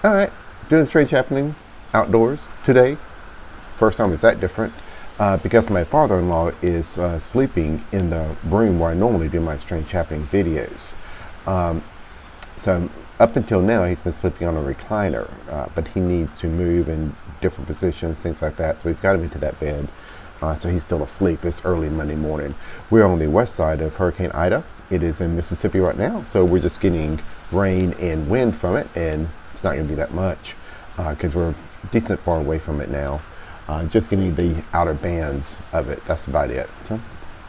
All right, doing a strange happening outdoors today. First time it's that different because my father-in-law is sleeping in the room where I normally do my strange happening videos. So up until now, he's been sleeping on a recliner, but he needs to move in different positions, things like that. So we've got him into that bed. So he's still asleep. It's early Monday morning. We're on the west side of Hurricane Ida. It is in Mississippi right now. So we're just getting rain and wind from it, and it's not going to be that much because we're decent far away from it now. Just getting the outer bands of it. That's about it. So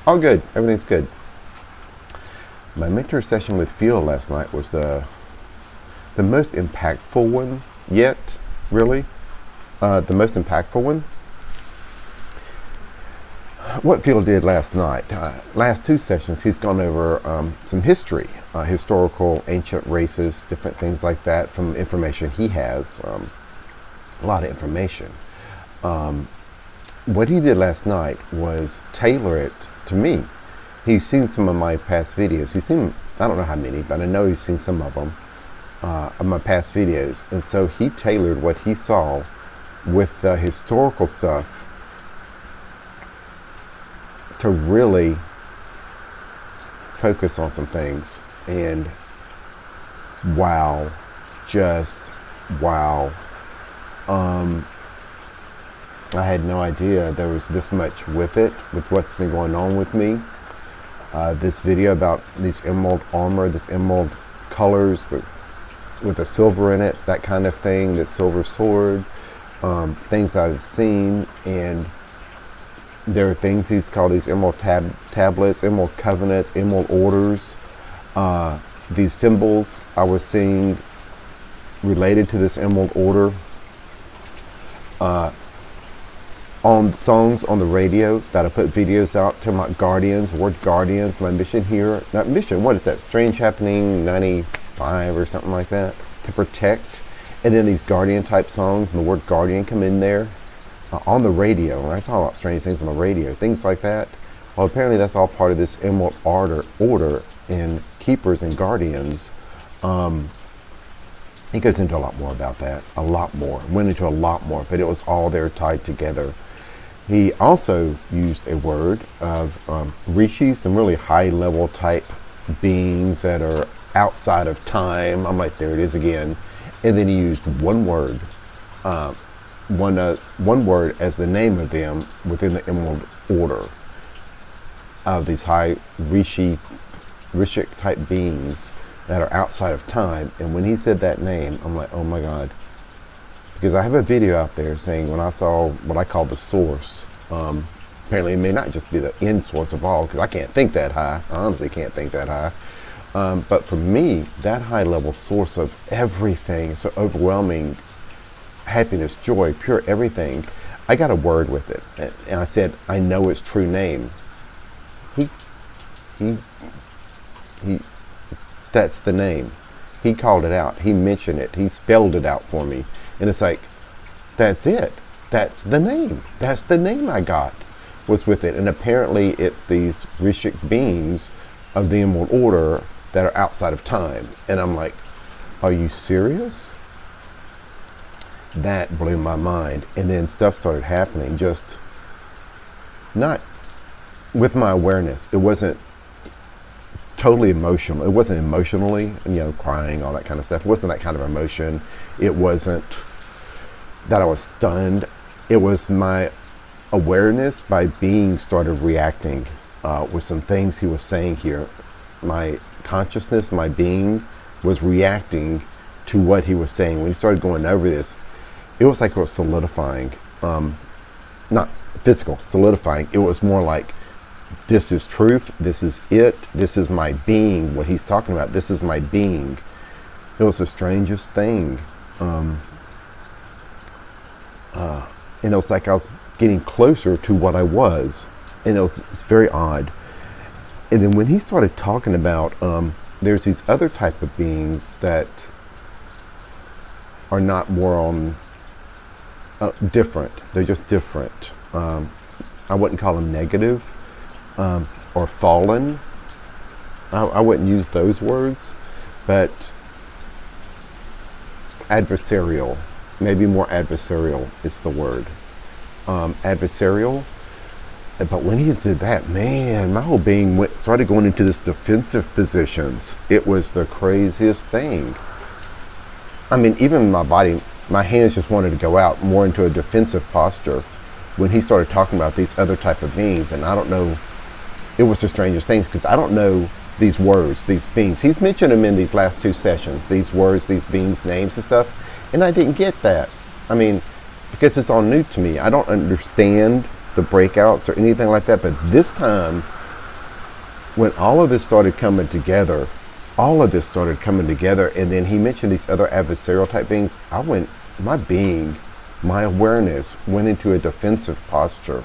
all good. Everything's good. My mentor session with Phil last night was the most impactful one yet, really. The most impactful one. What Phil did last night, last two sessions, he's gone over some history, historical, ancient races, different things like that from information he has, a lot of information. What he did last night was tailor it to me. He's seen some of my past videos. He's seen, I don't know how many, but I know he's seen some of them, of my past videos. And so he tailored what he saw with the historical stuff to really focus on some things. And wow, just wow. I had no idea there was this much with it, with what's been going on with me. This video about these emerald armor, this emerald colors with the silver in it, that kind of thing, this silver sword, things I've seen. And there are things he's called these emerald tablets, emerald covenant, emerald orders. These symbols I was seeing related to this emerald order on songs on the radio that I put videos out to my guardians, word guardians, my mission here. Not mission, what is that? Strange Happening 95 or something like that, to protect. And then these guardian type songs and the word guardian come in there. On the radio, when I talk about strange things on the radio, things like that. Well, apparently that's all part of this emerald order and keepers and guardians. He goes into a lot more about that, a lot more. Went into a lot more, but it was all there tied together. He also used a word of rishi, some really high level type beings that are outside of time. I'm like, there it is again. And then he used one word. One word as the name of them within the emerald order of these high rishik type beings that are outside of time. And when he said that name, I'm like, oh my God. Because I have a video out there saying when I saw what I call the source, apparently it may not just be the end source of all, because I can't think that high. I honestly can't think that high. But for me, that high level source of everything, so overwhelming, happiness, joy, pure everything, I got a word with it, and I said, I know its true name. He that's the name. He called it out. He mentioned it. He spelled it out for me, and it's like, that's it. That's the name. That's the name I got, was with it. And apparently it's these rishik beings of the emerald order that are outside of time. And I'm like, are you serious? That blew my mind. And then stuff started happening, just not with my awareness. It wasn't totally emotional. It wasn't emotionally, crying, all that kind of stuff. It wasn't that kind of emotion. It wasn't that I was stunned. It was my awareness, by being, started reacting with some things he was saying here. My consciousness, my being, was reacting to what he was saying. When he started going over this, it was like it was solidifying, not physical, solidifying. It was more like, this is truth, this is it, this is my being, what he's talking about, this is my being. It was the strangest thing. And it was like I was getting closer to what I was. And it's very odd. And then when he started talking about, there's these other type of beings that are not more on, different. They're just different. I wouldn't call them negative or fallen. I wouldn't use those words, but adversarial, maybe more adversarial is the word. Adversarial. But when he did that, man, my whole being started going into this defensive positions. It was the craziest thing. I mean, even my body, my hands just wanted to go out more into a defensive posture when he started talking about these other type of beings. And I don't know, it was the strangest thing because I don't know these words, these beings. He's mentioned them in these last 2 sessions, these words, these beings, names and stuff. And I didn't get that. I mean, because it's all new to me. I don't understand the breakouts or anything like that. But this time, when all of this started coming together, and then he mentioned these other adversarial type beings, my awareness went into a defensive posture.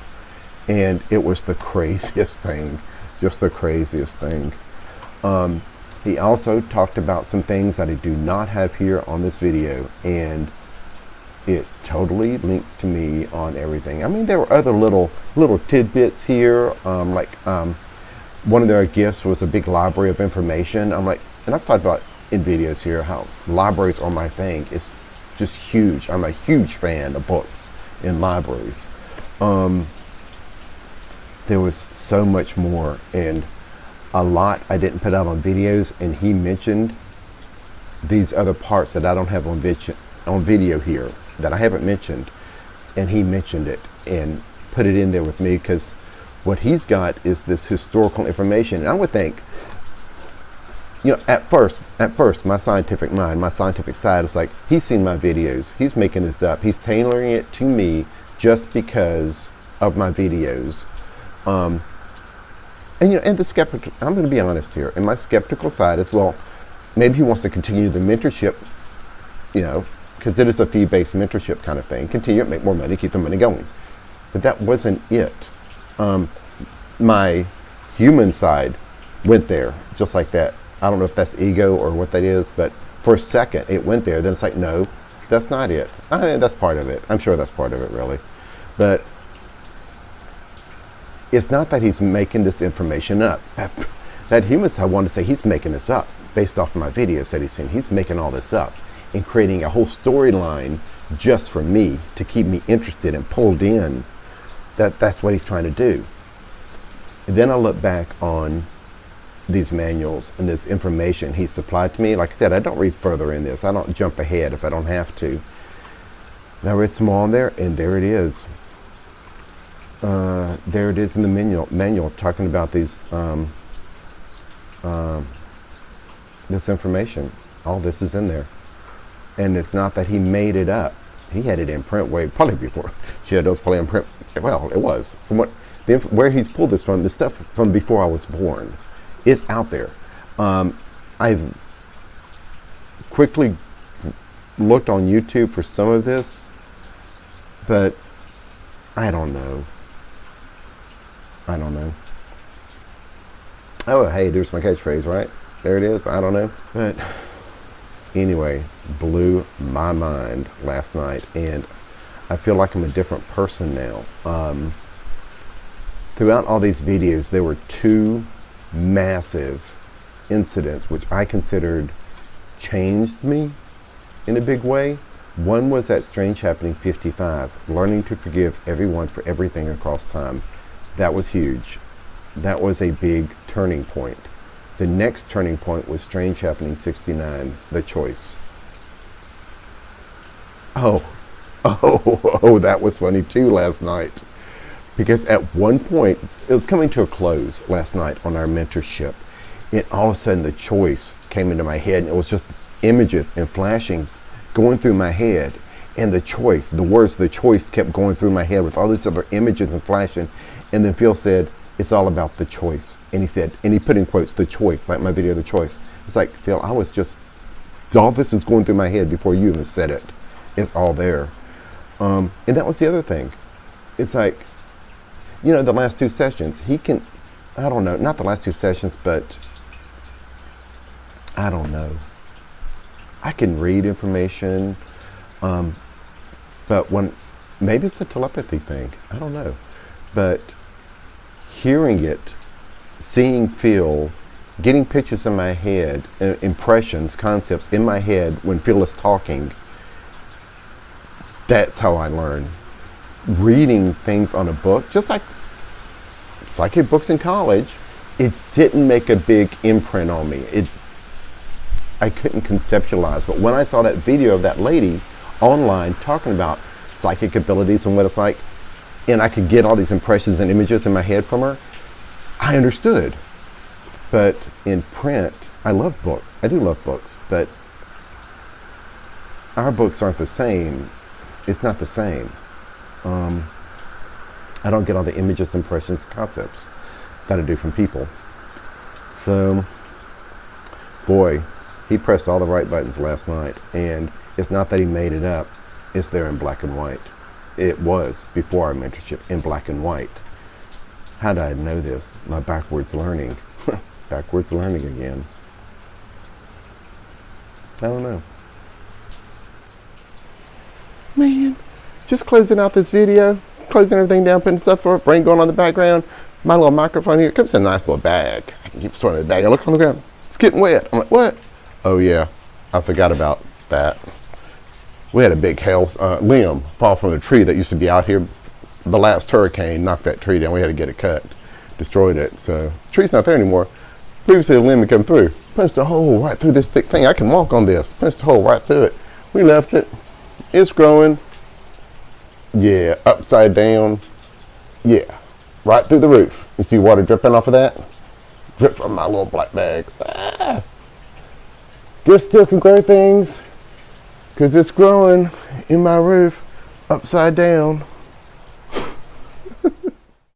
And it was the craziest thing, just the craziest thing. He also talked about some things that I do not have here on this video, and it totally linked to me on everything. I mean, there were other little tidbits here, one of their gifts was a big library of information. I'm like, and I've talked about in videos here how libraries are my thing. It's just huge. I'm a huge fan of books and libraries. There was so much more, and a lot I didn't put out on videos, and he mentioned these other parts that I don't have on video here that I haven't mentioned, and he mentioned it and put it in there with me because what he's got is this historical information. And I would think, you know, at first, my scientific mind, my scientific side is like, he's seen my videos, he's making this up, he's tailoring it to me just because of my videos. And you know, and the skeptic, I'm going to be honest here, and my skeptical side is, well, maybe he wants to continue the mentorship, you know, because it is a fee-based mentorship kind of thing. Continue it, make more money, keep the money going. But that wasn't it. My human side went there just like that. I don't know if that's ego or what that is, but for a second it went there. Then it's like, no, that's not it. I mean, that's part of it. I'm sure that's part of it, really. But it's not that he's making this information up. That human side wanted to say he's making this up based off of my videos that he's seen. He's making all this up and creating a whole storyline just for me to keep me interested and pulled in. That's what he's trying to do. And then I look back on these manuals and this information he supplied to me. Like I said, I don't read further in this. I don't jump ahead if I don't have to. And I read some more on there, and there it is. There it is in the manual talking about these this information. All this is in there. And it's not that he made it up. He had it in print way probably before. Yeah, it was probably in print. Well, it was. From where he's pulled this from, the stuff from before I was born, is out there. I've quickly looked on YouTube for some of this, but I don't know. Oh, hey, there's my catchphrase, right? There it is. I don't know. But anyway, blew my mind last night, and I feel like I'm a different person now. Throughout all these videos, there were 2 massive incidents which I considered changed me in a big way. One was that Strange Happening 55, learning to forgive everyone for everything across time. That was huge. That was a big turning point. The next turning point was Strange Happening 69, the choice. Oh, that was funny too last night. Because at one point, it was coming to a close last night on our mentorship, and all of a sudden the choice came into my head, and it was just images and flashings going through my head, and the choice, the words the choice kept going through my head with all these other images and flashing, and then Phil said, it's all about the choice. And he said, and he put in quotes, the choice, like my video, the choice. It's like, Phil, all this is going through my head before you even said it. It's all there. And that was the other thing. It's like, you know, the last 2 sessions, I don't know, not the last 2 sessions, but I don't know. I can read information, but maybe it's a telepathy thing, I don't know. But hearing it, seeing, feel, getting pictures in my head, impressions, concepts in my head when Phil is talking, That's how I learn. Reading things on a book, just like psychic books in college, it didn't make a big imprint on me. I couldn't conceptualize. But when I saw that video of that lady online talking about psychic abilities and what it's like, and I could get all these impressions and images in my head from her, I understood. But in print, I love books. I do love books, but our books aren't the same. It's not the same. I don't get all the images, impressions, concepts that I do from people. So, boy, he pressed all the right buttons last night, and it's not that he made it up. It's there in black and white. It was before our mentorship in black and white. How did I know this? My backwards learning. Backwards learning again. I don't know. Man, just closing out this video, closing everything down, putting stuff for rain going on in the background. My little microphone here comes in a nice little bag. I can keep storing it in the bag. I look on the ground. It's getting wet. I'm like, what? Oh yeah, I forgot about that. We had a big limb fall from the tree that used to be out here. The last hurricane knocked that tree down. We had to get it cut, destroyed it. So the tree's not there anymore. Previously, the limb had come through, punched a hole right through this thick thing. I can walk on this. Punched a hole right through it. We left it. It's growing. Yeah, upside down. Yeah, right through the roof. You see water dripping off of that? Drip from my little black bag. Ah. This still can grow things because it's growing in my roof upside down.